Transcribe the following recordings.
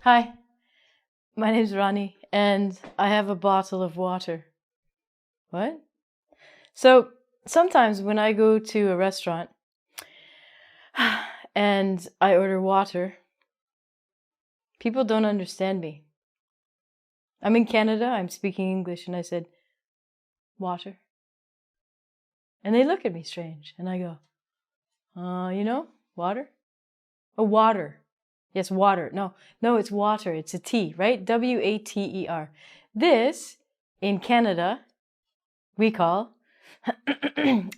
Hi, my name's Ronnie, and I have a bottle of water. What? So sometimes when I go to a restaurant and I order water, people don't understand me. I'm in Canada, I'm speaking English, and I said, water. And they look at me strange, and I go, water? Oh, water. Yes, water. No, it's water. It's a T, right? W-A-T-E-R. This, in Canada, we call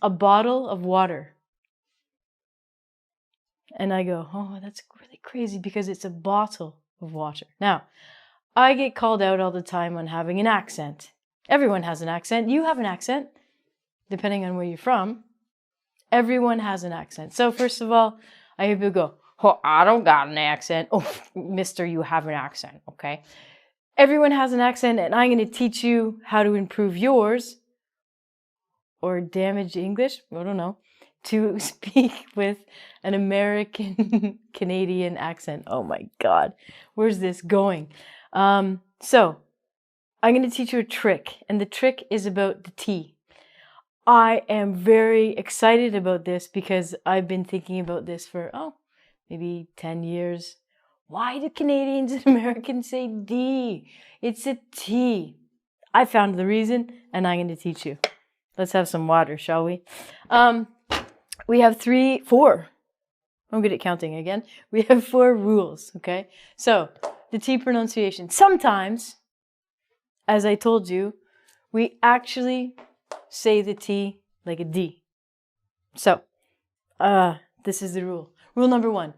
a bottle of water. And I go, oh, that's really crazy because it's a bottle of water. Now, I get called out all the time on having an accent. Everyone has an accent. You have an accent, depending on where you're from. Everyone has an accent. So first of all, I hear people go, oh, I don't got an accent. Oh, mister, you have an accent, okay? Everyone has an accent, and I'm going to teach you how to improve yours or damage English, I don't know, to speak with an American Canadian accent. Oh my God, where's this going? So I'm going to teach you a trick, and the trick is about the T. I am very excited about this because I've been thinking about this for, maybe 10 years. Why do Canadians and Americans say D? It's a T. I found the reason, and I'm going to teach you. Let's have some water, shall we? We have 4. I'm good at counting again. We have 4 rules, okay? So, the T pronunciation. Sometimes, as I told you, we actually say the T like a D. So, this is the rule. Rule number 1.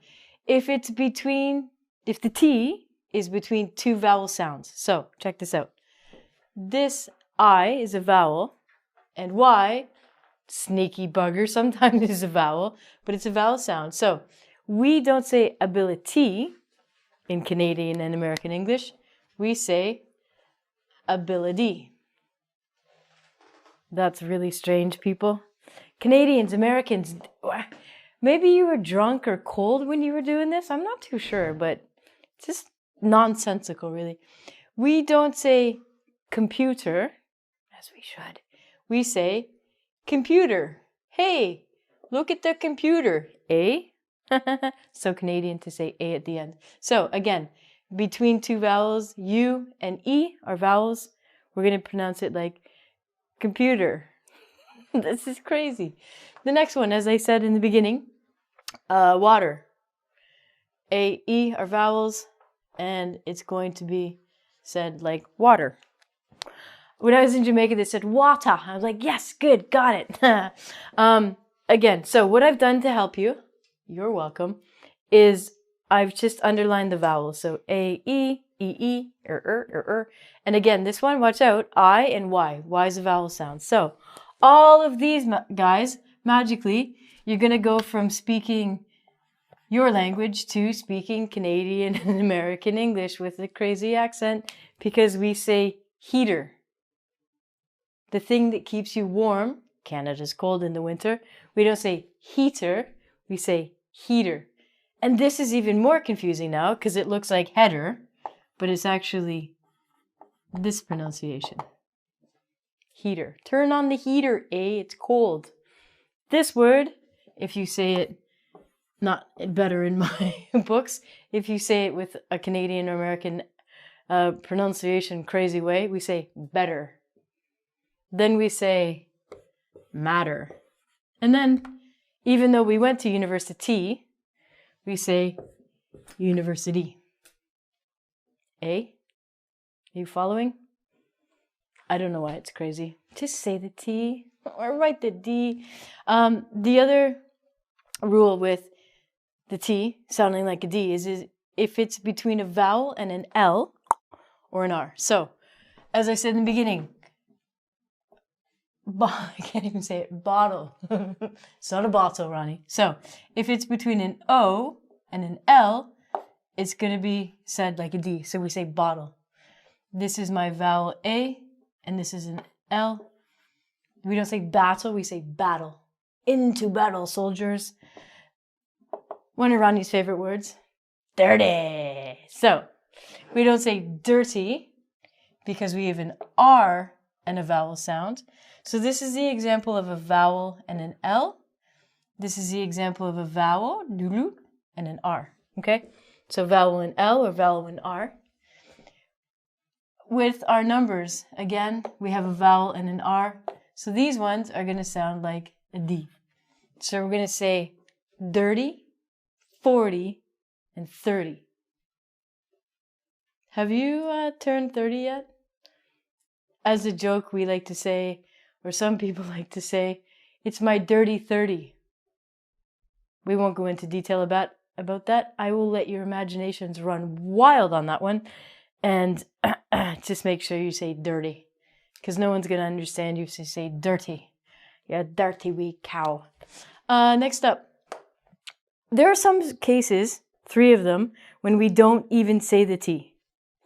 If the T is between 2 vowel sounds. So, check this out. This I is a vowel, and Y, sneaky bugger, sometimes is a vowel, but it's a vowel sound. So, we don't say ability in Canadian and American English. We say ability. That's really strange, people. Canadians, Americans, maybe you were drunk or cold when you were doing this. I'm not too sure, but it's just nonsensical, really. We don't say computer, as we should. We say computer. Hey, look at the computer. A? So Canadian to say A at the end. So again, between 2 vowels, U and E are vowels. We're going to pronounce it like computer. This is crazy. The next one, as I said in the beginning, water. A, E are vowels, and it's going to be said like water. When I was in Jamaica, they said water. I was like, yes, good, got it. Again, so what I've done to help you, you're welcome, is I've just underlined the vowels. So A, E, E, And again, this one, watch out, I and Y. Y is a vowel sound. So all of these guys, magically, you're going to go from speaking your language to speaking Canadian and American English with a crazy accent because we say heater. The thing that keeps you warm, Canada's cold in the winter, we don't say heater, we say heater. And this is even more confusing now because it looks like header, but it's actually this pronunciation. Heater. Turn on the heater, it's cold. This word, if you say it, not better in my books, if you say it with a Canadian or American pronunciation crazy way, we say better. Then we say matter. And then, even though we went to university, we say university. A? Are you following? I don't know why it's crazy. Just say the T or write the D. The other rule with the T sounding like a D is if it's between a vowel and an L or an R. So, as I said in the beginning, I can't even say it, bottle. It's not a bottle, Ronnie. So, if it's between an O and an L, it's going to be said like a D. So we say bottle. This is my vowel A, and this is an L. We don't say battle, we say battle. Into battle, soldiers. One of Ronnie's favorite words. Dirty. So, We don't say dirty because we have an R and a vowel sound. So this is the example of a vowel and an L. This is the example of a vowel, lulu, and an R. Okay? So vowel and L or vowel and R. With our numbers, again, we have a vowel and an R. So these ones are going to sound like a D. So we're going to say dirty, 40, and 30. Have you turned 30 yet? As a joke, we like to say, or some people like to say, it's my dirty 30. We won't go into detail about that. I will let your imaginations run wild on that one. And just make sure you say dirty, because no one's going to understand you if you say dirty. You're a dirty wee cow. Next up, there are some cases, 3 of them, when we don't even say the T.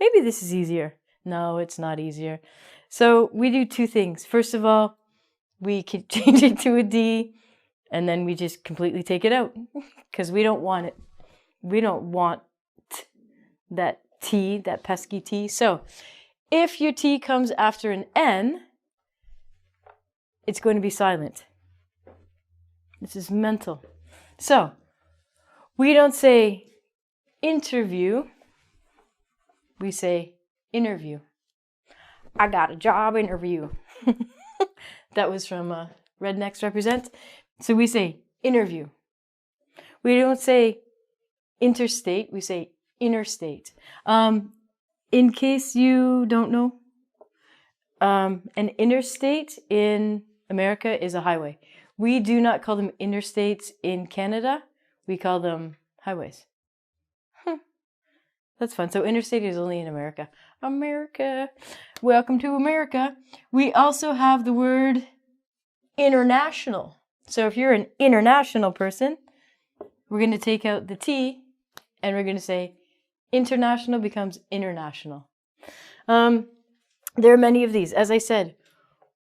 Maybe this is easier. No, it's not easier. So we do 2 things. First of all, we can change it to a D, and then we just completely take it out, because we don't want it. We don't want that T, that pesky T. So if your T comes after an N, it's going to be silent. This is mental. So we don't say interview. We say interview. I got a job interview. That was from Rednecks Represent. So we say interview. We don't say interstate. We say interstate. In case you don't know, an interstate in America is a highway. We do not call them interstates in Canada. We call them highways. That's fun. So interstate is only in America. America. Welcome to America. We also have the word international. So if you're an international person, we're going to take out the T and we're going to say international becomes international. There are many of these. As I said,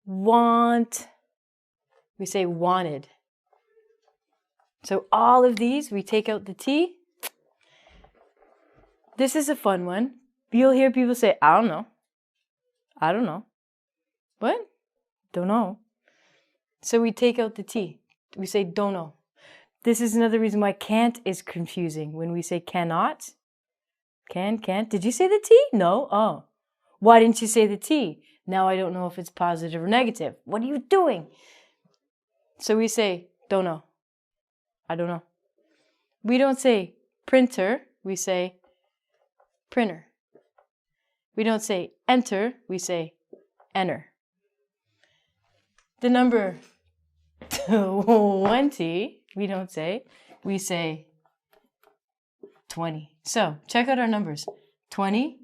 want, we say wanted. So all of these, we take out the T. This is a fun one. You'll hear people say, I don't know. I don't know. What? Don't know. So we take out the T. We say don't know. This is another reason why can't is confusing. When we say cannot, can't. Did you say the T? No. Oh. Why didn't you say the T? Now I don't know if it's positive or negative. What are you doing? So we say don't know. I don't know. We don't say printer. We say printer. We don't say enter. We say enter. The number 20, we don't say. We say 20. So check out our numbers. 20,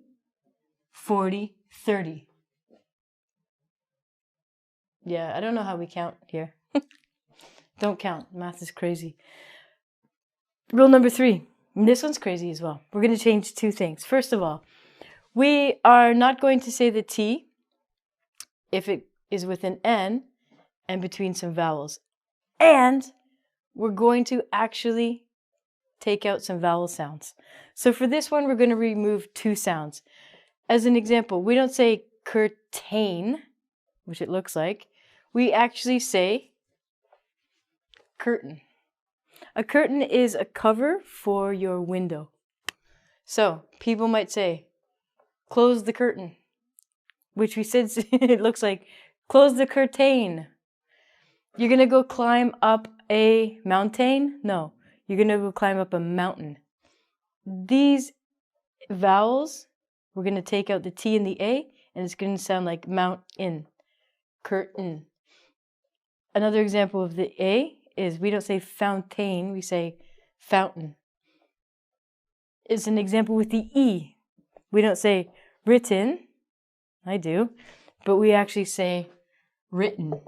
40, 30. Yeah, I don't know how we count here. Don't count. Math is crazy. Rule number 3. And this one's crazy as well. We're going to change 2 things. First of all, we are not going to say the T if it is with an N and between some vowels. And we're going to actually take out some vowel sounds. So for this one, we're going to remove 2 sounds. As an example, we don't say curtain, which it looks like. We actually say curtain. A curtain is a cover for your window. So people might say, close the curtain, which we said it looks like close the curtain. You're going to go climb up a mountain? No, you're going to go climb up a mountain. These vowels, we're going to take out the T and the A, and it's going to sound like mountain, curtain. Another example of the A is we don't say fountain, we say fountain. It's an example with the E. We don't say written, I do, but we actually say written.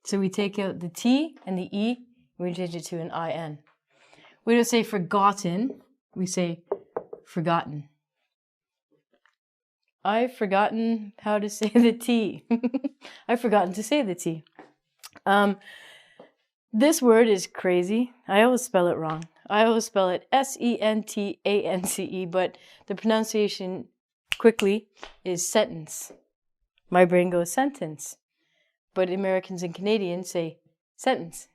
So we take out the T and the E, and we change it to an IN. We don't say forgotten, we say forgotten. I've forgotten how to say the T. I've forgotten to say the T. This word is crazy. I always spell it wrong. I always spell it Sentance, but the pronunciation quickly is sentence. My brain goes sentence, but Americans and Canadians say sentence.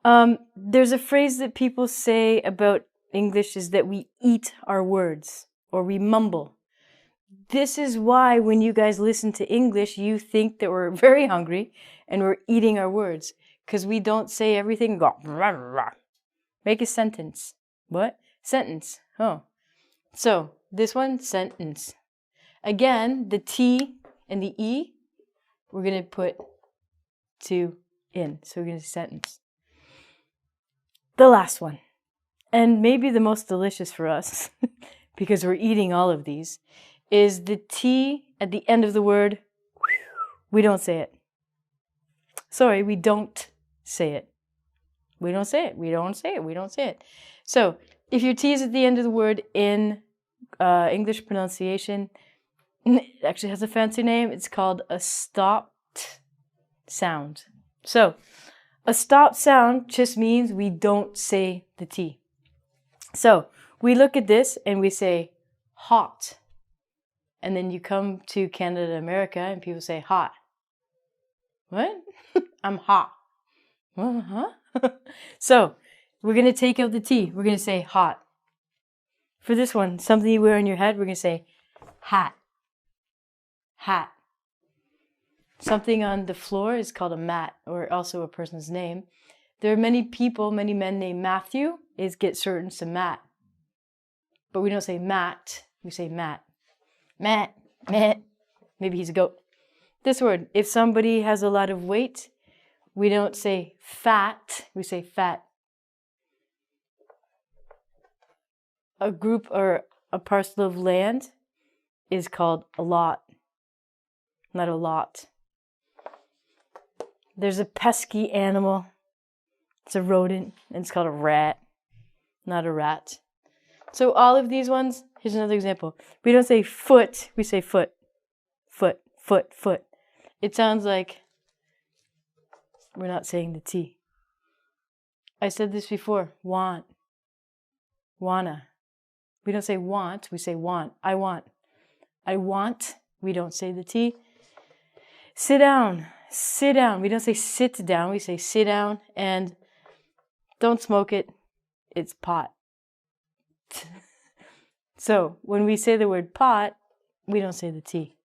There's a phrase that people say about English is that we eat our words or we mumble. This is why when you guys listen to English, you think that we're very hungry and we're eating our words because we don't say everything. Go rah, rah. Make a sentence. What? Sentence. Oh. So this one, sentence. Again, the T and the E, we're going to put two in. So we're going to sentence. The last one, and maybe the most delicious for us, because we're eating all of these, is the T at the end of the word. We don't say it. Sorry, we don't say it. We don't say it. We don't say it. We don't say it. So if your T is at the end of the word in English pronunciation, it actually has a fancy name. It's called a stopped sound. So a stopped sound just means we don't say the T. So we look at this and we say hot. And then you come to Canada, America, and people say hot. What? I'm hot. Huh? So we're going to take out the T. We're going to say hot. For this one, something you wear on your head, we're going to say hat. Hat. Something on the floor is called a mat, or also a person's name. There are many people, many men named Matthew, is get certain to Matt. But we don't say Matt, we say Matt. Matt, Matt. Maybe he's a goat. This word, if somebody has a lot of weight, we don't say fat, we say fat. A group or a parcel of land is called a lot, not a lot. There's a pesky animal. It's a rodent, and it's called a rat, not a rat. So all of these ones, here's another example. We don't say foot, we say foot. Foot, foot, foot. It sounds like we're not saying the T. I said this before, want, wanna. We don't say want, we say want. I want. I want, we don't say the T. Sit down. Sit down. We don't say sit down. We say sit down. And don't smoke it. It's pot. So when we say the word pot, we don't say the T.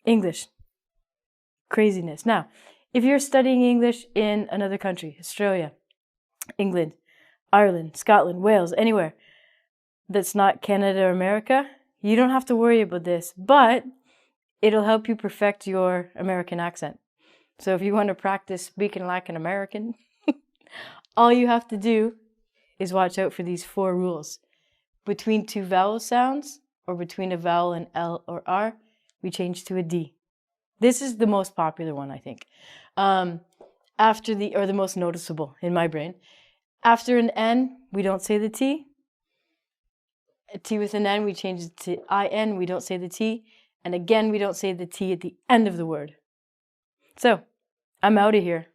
English. Craziness. Now, if you're studying English in another country, Australia, England, Ireland, Scotland, Wales, anywhere that's not Canada or America, you don't have to worry about this, but it'll help you perfect your American accent. So if you want to practice speaking like an American, all you have to do is watch out for these 4 rules. Between 2 vowel sounds, or between a vowel and L or R, we change to a D. This is the most popular one, I think. The most noticeable in my brain. After an N, we don't say the T. A T with an N, we change it to IN, we don't say the T. And again, we don't say the T at the end of the word. So, I'm out of here.